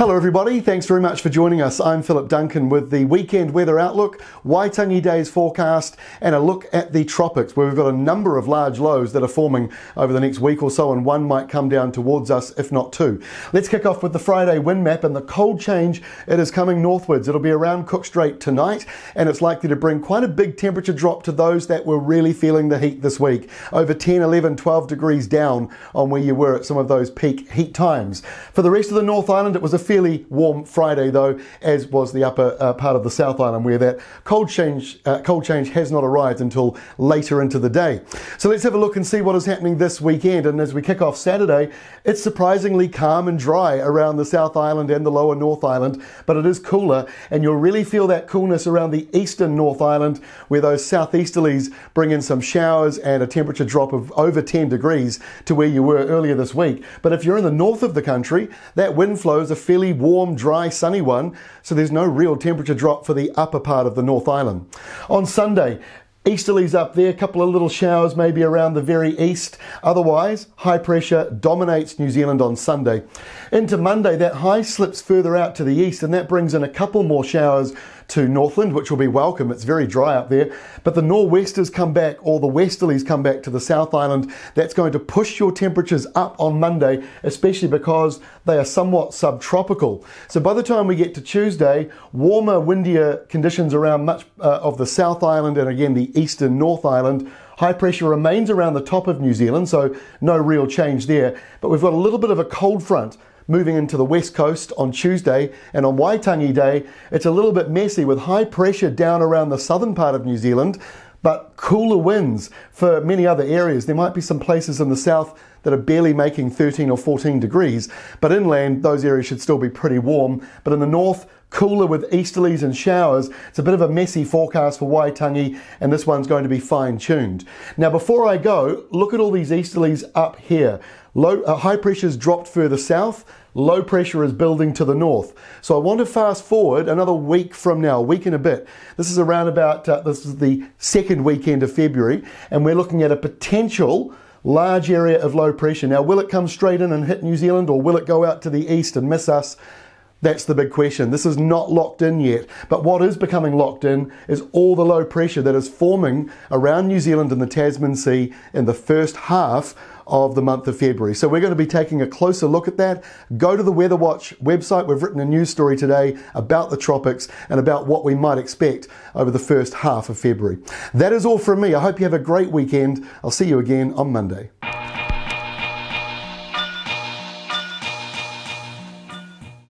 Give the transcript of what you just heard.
Hello everybody, thanks very much for joining us. I'm Philip Duncan with the weekend weather outlook, Waitangi days forecast, and a look at the tropics where we've got a number of large lows that are forming over the next week or so, and one might come down towards us, if not two. Let's kick off with the Friday wind map and the cold change. It is coming northwards. It'll be around Cook Strait tonight, and it's likely to bring quite a big temperature drop to those that were really feeling the heat this week. Over 10, 11, 12 degrees down on where you were at some of those peak heat times. For the rest of the North Island, it was a fairly warm Friday though, as was the upper part of the South Island, where that cold change has not arrived until later into the day. So let's have a look and see what is happening this weekend. And as we kick off Saturday, it's surprisingly calm and dry around the South Island and the lower North Island, but it is cooler, and you'll really feel that coolness around the eastern North Island, where those southeasterlies bring in some showers and a temperature drop of over 10 degrees to where you were earlier this week. But if you're in the north of the country, that wind flow is a fairly warm, dry, sunny one, so there's no real temperature drop for the upper part of the North Island. On Sunday, easterlies up there, a couple of little showers maybe around the very east. Otherwise, high pressure dominates New Zealand on Sunday. Into Monday, that high slips further out to the east, and that brings in a couple more showers to Northland, which will be welcome. It's very dry up there. But the nor'westers come back, or the westerlies come back to the South Island. That's going to push your temperatures up on Monday, especially because they are somewhat subtropical. So by the time we get to Tuesday, warmer, windier conditions around much of the South Island and again the eastern North Island. High pressure remains around the top of New Zealand, so no real change there. But we've got a little bit of a cold front moving into the west coast on Tuesday, and on Waitangi Day, it's a little bit messy with high pressure down around the southern part of New Zealand, but cooler winds for many other areas. There might be some places in the south that are barely making 13 or 14 degrees, but inland, those areas should still be pretty warm. But in the north, cooler with easterlies and showers. It's a bit of a messy forecast for Waitangi, and this one's going to be fine-tuned. Now, before I go, look at all these easterlies up here. High pressure's dropped further south, low pressure is building to the north. So I want to fast forward another week from now, a week and a bit. This is around about, this is the second weekend of February, and we're looking at a potential large area of low pressure. Now, will it come straight in and hit New Zealand, or will it go out to the east and miss us? That's the big question. This is not locked in yet, but what is becoming locked in is all the low pressure that is forming around New Zealand and the Tasman Sea in the first half of the month of February. So we're going to be taking a closer look at that. Go to the Weather Watch website. We've written a news story today about the tropics and about what we might expect over the first half of February. That is all from me. I hope you have a great weekend. I'll see you again on Monday.